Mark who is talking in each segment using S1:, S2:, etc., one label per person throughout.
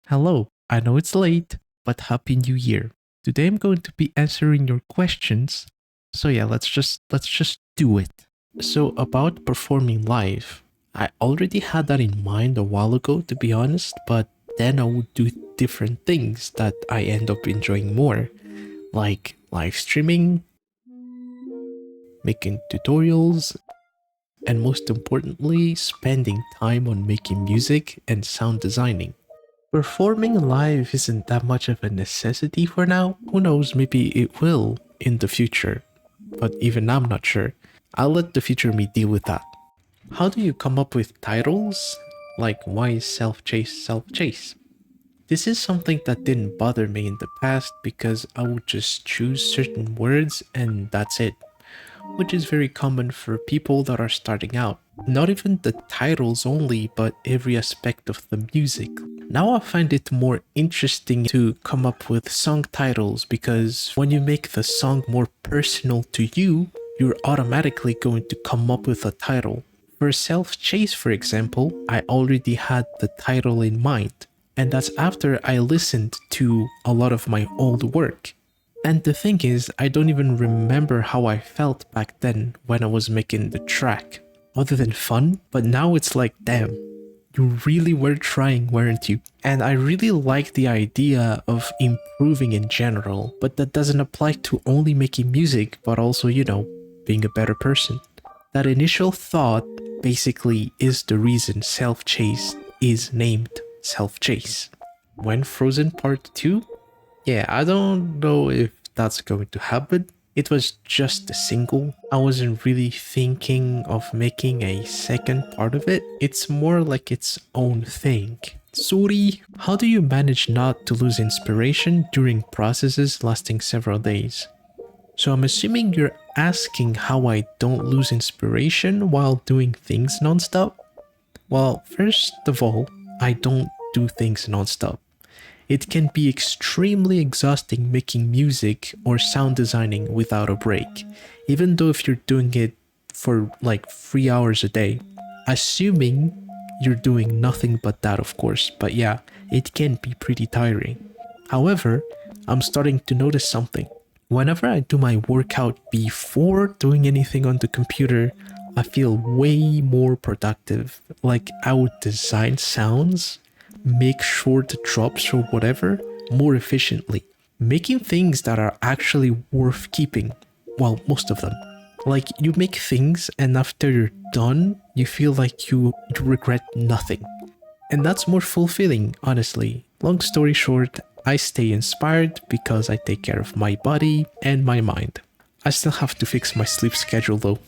S1: Hello, I know it's late, but Happy New Year. Today I'm going to be answering your questions. So yeah, let's just do it. So about performing live, I already had that in mind a while ago to be honest, but then I would do different things that I end up enjoying more, like live streaming, making tutorials, and most importantly, spending time on making music and sound designing. Performing live isn't that much of a necessity for now. Who knows, maybe it will in the future. But even I'm not sure. I'll let the future me deal with that. How do you come up with titles? Like, why is self-chase self-chase? This is something that didn't bother me in the past because I would just choose certain words and that's it, which is very common for people that are starting out. Not even the titles only, but every aspect of the music. Now I find it more interesting to come up with song titles because when you make the song more personal to you, you're automatically going to come up with a title. For Self Chase, for example, I already had the title in mind, and that's after I listened to a lot of my old work. And the thing is, I don't even remember how I felt back then when I was making the track, other than fun, but now it's like, damn, you really were trying, weren't you? And I really like the idea of improving in general, but that doesn't apply to only making music, but also, being a better person. That initial thought basically is the reason Self Chase is named Self Chase. When Frozen Part 2? Yeah, I don't know if that's going to happen. It was just a single. I wasn't really thinking of making a second part of it. It's more like its own thing. Sorry. How do you manage not to lose inspiration during processes lasting several days? So I'm assuming you're asking how I don't lose inspiration while doing things nonstop? Well, first of all, I don't do things nonstop. It can be extremely exhausting making music or sound designing without a break, even though if you're doing it for like 3 hours a day. Assuming you're doing nothing but that, of course, but yeah, it can be pretty tiring. However, I'm starting to notice something. Whenever I do my workout before doing anything on the computer, I feel way more productive. Like I would design sounds, make short drops or whatever more efficiently, making things that are actually worth keeping. Well, most of them. Like you make things and after you're done, you feel like you regret nothing. And that's more fulfilling, honestly. Long story short, I stay inspired because I take care of my body and my mind. I still have to fix my sleep schedule though.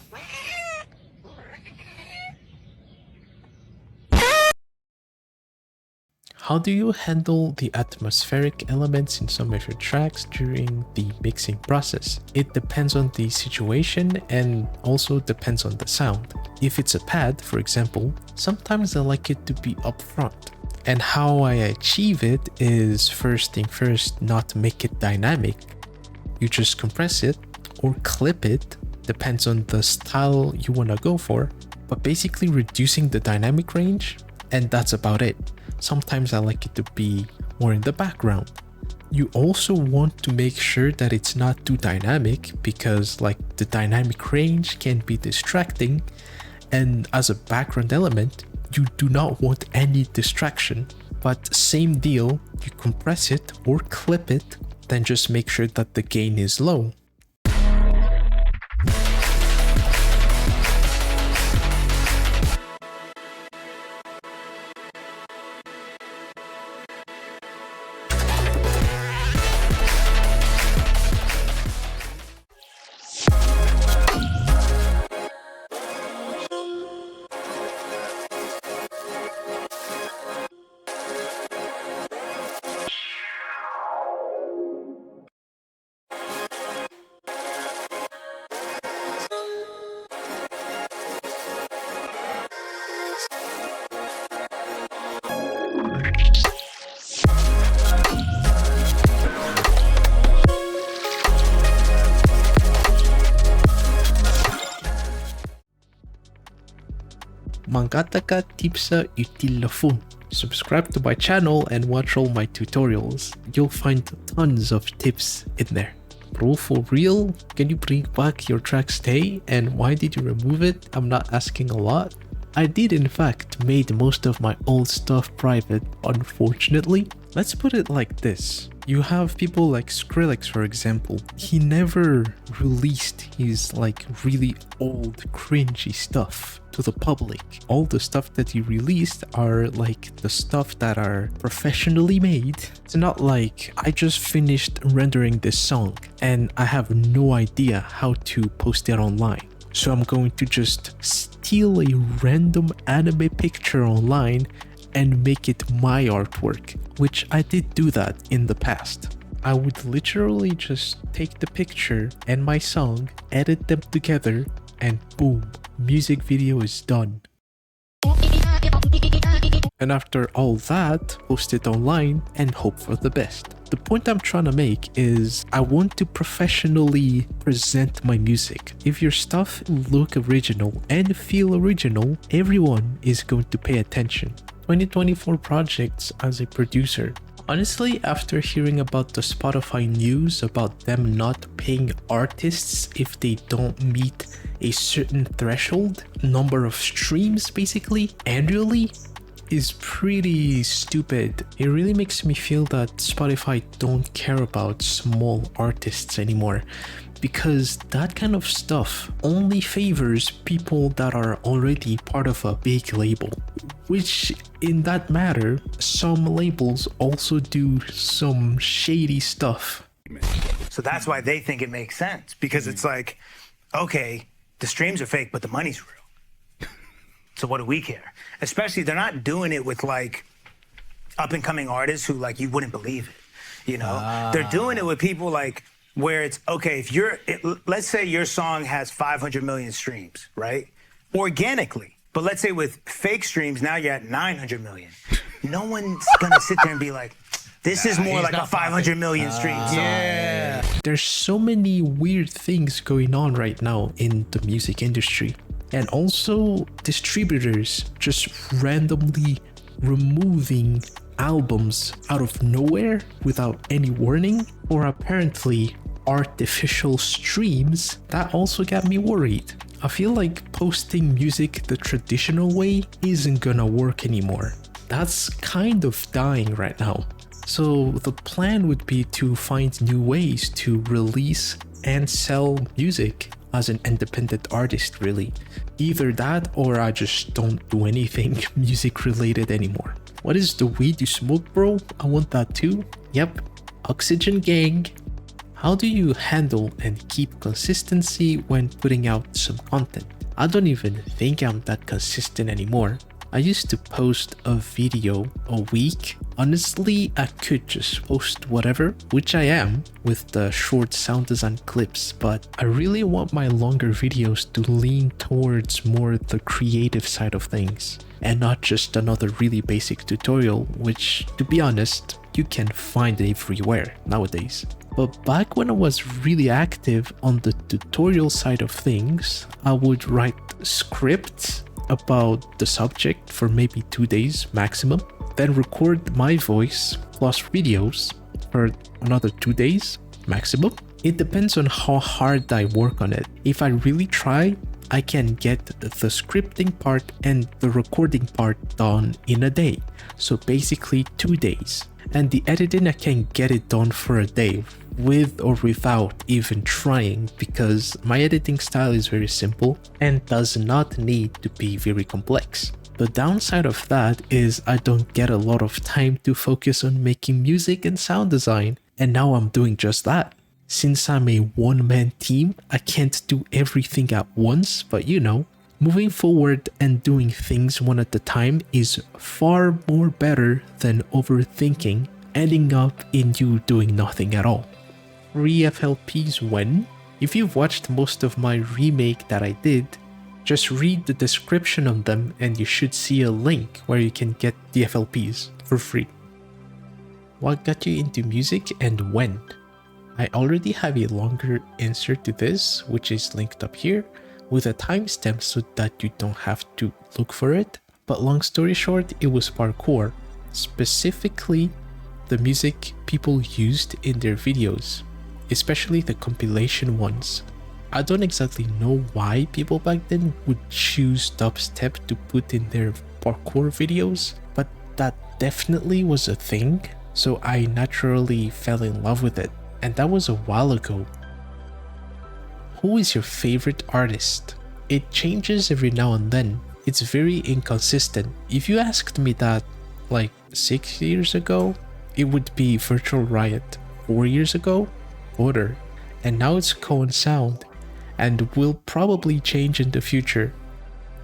S1: How do you handle the atmospheric elements in some of your tracks during the mixing process? It depends on the situation and also depends on the sound. If it's a pad, for example, sometimes I like it to be upfront. And how I achieve it is first thing first, not make it dynamic. You just compress it or clip it, depends on the style you want to go for, but basically reducing the dynamic range, and that's about it. Sometimes I like it to be more in the background. You also want to make sure that it's not too dynamic because like the dynamic range can be distracting, and as a background element, you do not want any distraction. But same deal, you compress it or clip it, then just make sure that the gain is low. Mangataka tipsa utile fun. Subscribe to my channel and watch all my tutorials. You'll find tons of tips in there. Bro, for real? Can you bring back your track Stay? And why did you remove it? I'm not asking a lot. I did in fact made most of my old stuff private, unfortunately. Let's put it like this. You have people like Skrillex, for example. He never released his like really old cringy stuff to the public. All the stuff that he released are like the stuff that are professionally made. It's not like I just finished rendering this song and I have no idea how to post it online. So I'm going to just steal a random anime picture online and make it my artwork, which I did do that in the past. I would literally just take the picture and my song, edit them together, and boom, music video is done. And after all that, post it online and hope for the best. The point I'm trying to make is I want to professionally present my music. If your stuff look original and feel original, everyone is going to pay attention. 2024 projects as a producer. Honestly, after hearing about the Spotify news about them not paying artists if they don't meet a certain threshold, number of streams basically, annually, is pretty stupid. It really makes me feel that Spotify don't care about small artists anymore, because that kind of stuff only favors people that are already part of a big label, which in that matter, some labels also do some shady stuff.
S2: So that's why they think it makes sense, because it's like, okay, the streams are fake, but the money's real. So what do we care? Especially they're not doing it with like up and coming artists who like you wouldn't believe it, you know? They're doing it with people like where it's okay, if let's say your song has 500 million streams, right? Organically. But let's say with fake streams, now you're at 900 million. No one's gonna sit there and be like, this is more like a 500 million stream song.
S1: Yeah. There's so many weird things going on right now in the music industry. And also distributors just randomly removing albums out of nowhere without any warning, or apparently artificial streams. That also got me worried. I feel like posting music the traditional way isn't gonna work anymore. That's kind of dying right now. So the plan would be to find new ways to release and sell music as an independent artist, really. Either that or I just don't do anything music related anymore. What is the weed you smoke, bro? I want that too. Yep, Oxygen Gang. How do you handle and keep consistency when putting out some content? I don't even think I'm that consistent anymore. I used to post a video a week. Honestly, I could just post whatever, which I am with the short sound design clips, but I really want my longer videos to lean towards more the creative side of things and not just another really basic tutorial, which, to be honest, you can find everywhere nowadays. But back when I was really active on the tutorial side of things, I would write scripts about the subject for maybe 2 days maximum, then record my voice plus videos for another 2 days maximum. It depends on how hard I work on it. If I really try, I can get the scripting part and the recording part done in a day. So basically 2 days. And the editing, I can get it done for a day with or without even trying, because my editing style is very simple and does not need to be very complex. The downside of that is I don't get a lot of time to focus on making music and sound design, and now I'm doing just that. Since I'm a one-man team, I can't do everything at once, but you know, moving forward and doing things one at a time is far more better than overthinking, ending up in you doing nothing at all. Free FLPs when? If you've watched most of my remake that I did, just read the description on them and you should see a link where you can get the FLPs for free. What got you into music and when? I already have a longer answer to this, which is linked up here with a timestamp so that you don't have to look for it. But long story short, it was parkour. specifically the music people used in their videos, especially the compilation ones. I don't exactly know why people back then would choose dubstep to put in their parkour videos, but that definitely was a thing, so I naturally fell in love with it, and that was a while ago. Who is your favorite artist? It changes every now and then. It's very inconsistent. If you asked me that like 6 years ago, it would be Virtual Riot. 4 years ago, Order. And now it's Koan Sound, and will probably change in the future.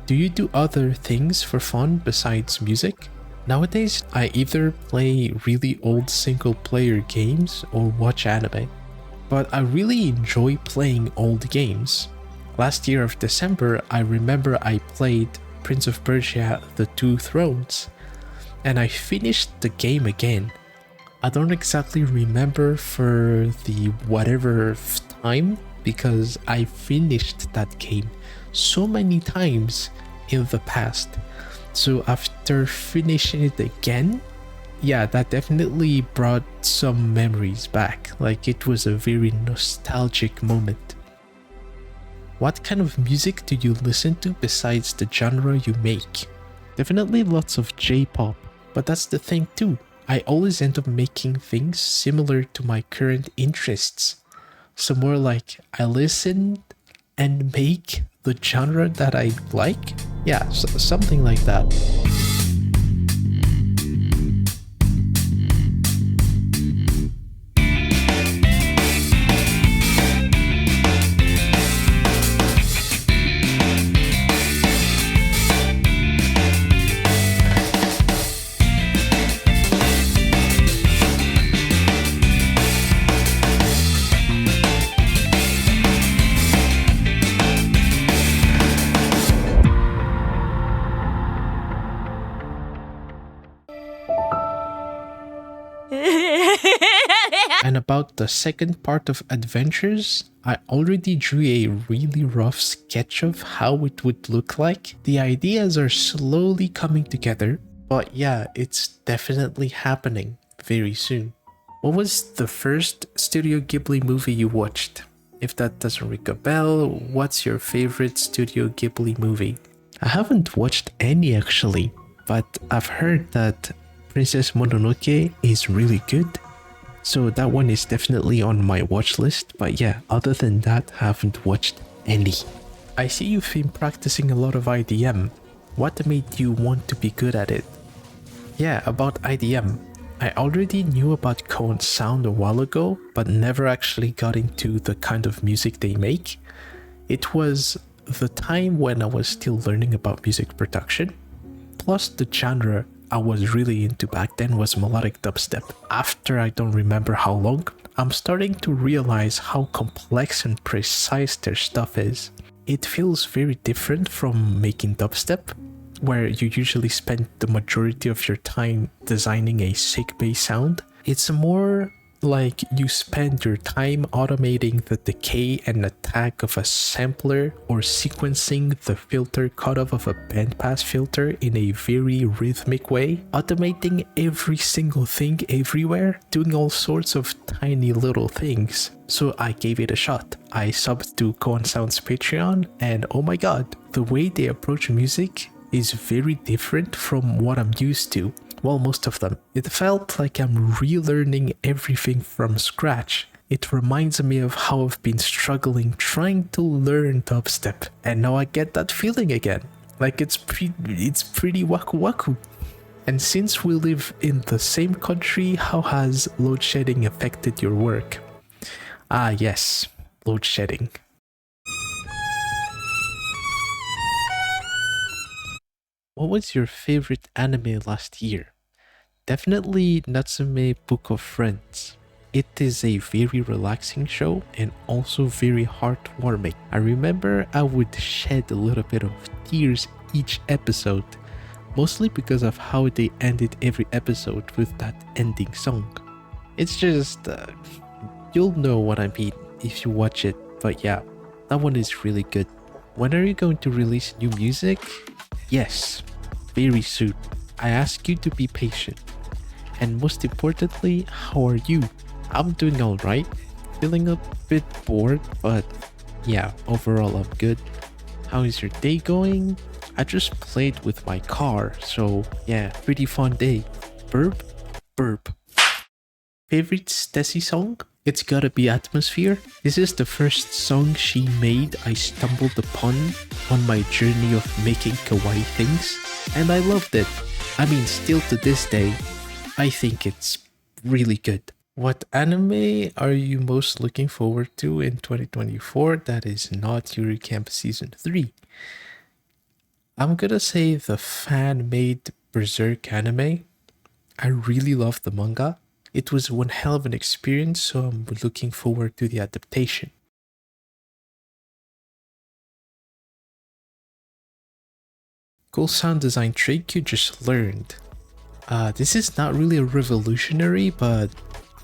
S1: Do you do other things for fun besides music? Nowadays, I either play really old single player games or watch anime. But I really enjoy playing old games. Last year of December, I remember I played Prince of Persia: The Two Thrones, and I finished the game again. I don't exactly remember for the whatever time, because I finished that game so many times in the past. So after finishing it again, yeah, that definitely brought some memories back. Like, it was a very nostalgic moment. What kind of music do you listen to besides the genre you make? Definitely lots of J-pop, but that's the thing too. I always end up making things similar to my current interests. So more like I listen and make the genre that I like. Yeah, something like that. And about the second part of Adventures, I already drew a really rough sketch of how it would look like. The ideas are slowly coming together, but yeah, it's definitely happening very soon. What was the first Studio Ghibli movie you watched? If that doesn't ring a bell, what's your favorite Studio Ghibli movie? I haven't watched any actually, but I've heard that Princess Mononoke is really good. So that one is definitely on my watch list, but yeah, other than that, I haven't watched any. I see you've been practicing a lot of IDM. What made you want to be good at it? Yeah, about IDM. I already knew about Koan Sound a while ago, but never actually got into the kind of music they make. It was the time when I was still learning about music production. Plus the genre I was really into back then was melodic dubstep. After I don't remember how long, I'm starting to realize how complex and precise their stuff is. It feels very different from making dubstep, where you usually spend the majority of your time designing a sick bass sound. It's more like you spend your time automating the decay and attack of a sampler, or sequencing the filter cutoff of a bandpass filter in a very rhythmic way, automating every single thing everywhere, doing all sorts of tiny little things. So I gave it a shot. I subbed to Koan Sound's Patreon, and oh my god, the way they approach music is very different from what I'm used to. Well, most of them. It felt like I'm relearning everything from scratch. It reminds me of how I've been struggling trying to learn dubstep, and now I get that feeling again. Like it's pretty waku waku. And since we live in the same country, how has load shedding affected your work? Ah yes, load shedding. What was your favorite anime last year? Definitely Natsume Book of Friends. It is a very relaxing show and also very heartwarming. I remember I would shed a little bit of tears each episode, mostly because of how they ended every episode with that ending song. It's just, you'll know what I mean if you watch it, but yeah, that one is really good. When are you going to release new music? Yes, very soon. I ask you to be patient. And most importantly, how are you? I'm doing alright. Feeling a bit bored, but yeah, overall I'm good. How is your day going? I just played with my car, so yeah, pretty fun day. Burp? Burp. Favorite Stessie song? It's gotta be Atmosphere. This is the first song she made I stumbled upon on my journey of making kawaii things, and I loved it. I mean, still to this day, I think it's really good. What anime are you most looking forward to in 2024 that is not Yuri Camp Season 3? I'm gonna say the fan-made Berserk anime. I really love the manga. It was one hell of an experience, so I'm looking forward to the adaptation. Cool sound design trick you just learned. This is not really revolutionary, but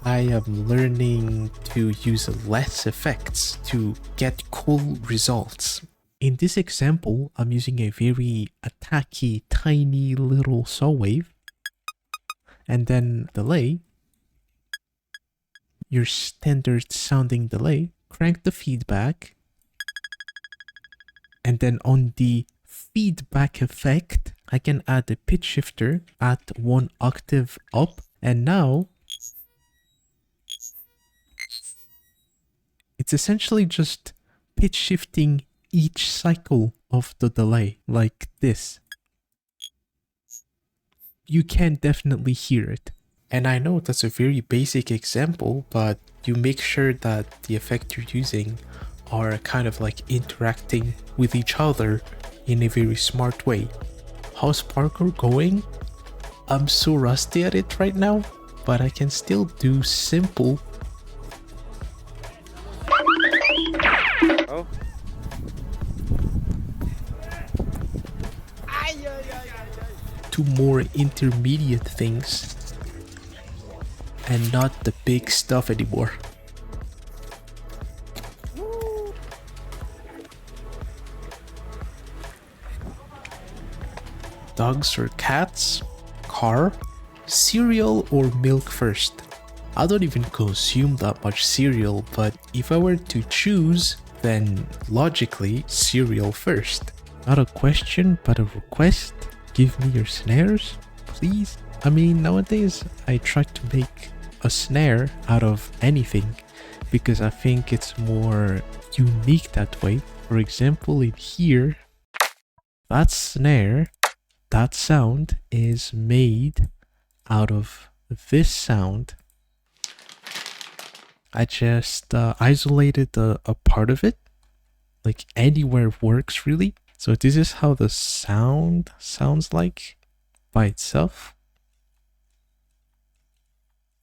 S1: I am learning to use less effects to get cool results. In this example, I'm using a very attacky, tiny little saw wave, and then delay, your standard sounding delay, crank the feedback, and then on the feedback effect, I can add a pitch shifter at 1 octave up, and now it's essentially just pitch shifting each cycle of the delay like this. You can definitely hear it. And I know that's a very basic example, but you make sure that the effect you're using are kind of like interacting with each other in a very smart way. How's parkour going? I'm so rusty at it right now, but I can still do simple.
S3: Oh.
S1: To more intermediate things and not the big stuff anymore. Dogs or cats? Car? Cereal or milk first? I don't even consume that much cereal, but if I were to choose, then logically cereal first. Not a question, but a request. Give me your snares, please. I mean, nowadays I try to make a snare out of anything because I think it's more unique that way. For example, in here, that snare, that sound is made out of this sound. I just isolated a part of it, like anywhere works really. So this is how the sound sounds like by itself.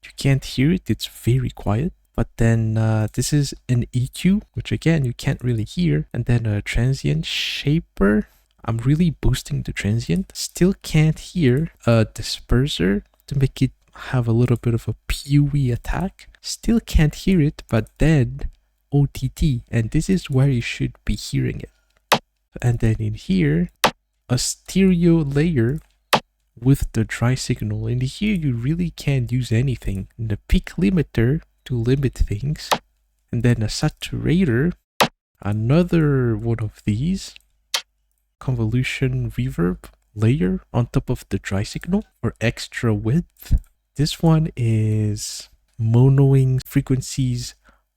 S1: You can't hear it, it's very quiet. But then this is an EQ, which again you can't really hear. And then a transient shaper. I'm really boosting the transient. Still can't hear. A disperser to make it have a little bit of a pewy attack. Still can't hear it, but then OTT. And this is where you should be hearing it. And then in here, a stereo layer with the dry signal. In here, you really can't use anything. And the peak limiter to limit things. And then a saturator, another one of these. Convolution reverb layer on top of the dry signal for extra width. This one is monoing frequencies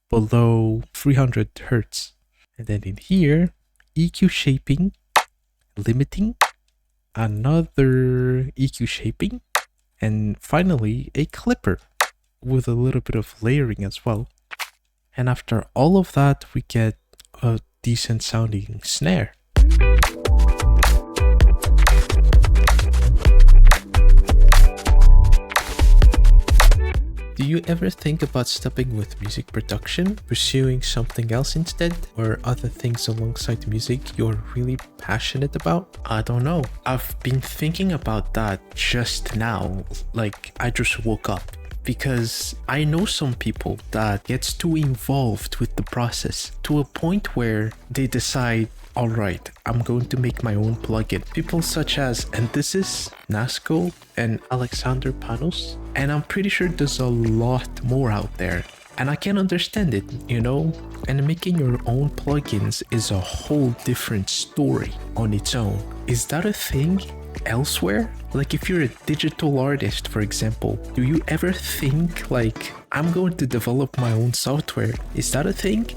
S1: below 300 hertz. And then in here, EQ shaping, limiting, another EQ shaping, and finally a clipper with a little bit of layering as well. And after all of that, we get a decent sounding snare. Do you ever think about stopping with music production, pursuing something else instead, or other things alongside music you're really passionate about? I don't know. I've been thinking about that just now, like I just woke up. Because I know some people that gets too involved with the process to a point where they decide, Alright, I'm going to make my own plugin. People such as Antithesis, Nasco, and Alexander Panos. And I'm pretty sure there's a lot more out there. And I can understand it, you know? And making your own plugins is a whole different story on its own. Is that a thing elsewhere? Like if you're a digital artist, for example, do you ever think like, I'm going to develop my own software? Is that a thing?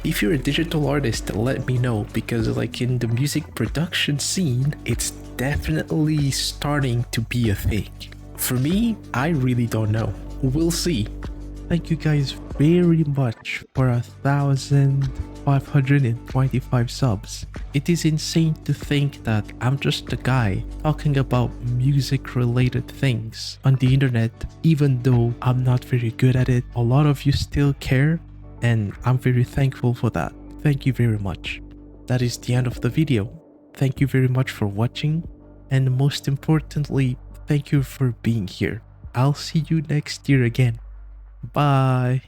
S1: If you're a digital artist, let me know, because like in the music production scene, it's definitely starting to be a thing. For me, I really don't know. We'll see. Thank you guys very much for 1,525 subs. It is insane to think that I'm just a guy talking about music related things on the internet, even though I'm not very good at it. A lot of you still care, and I'm very thankful for that. Thank you very much. That is the end of the video. Thank you very much for watching, and most importantly, thank you for being here. I'll see you next year again. Bye.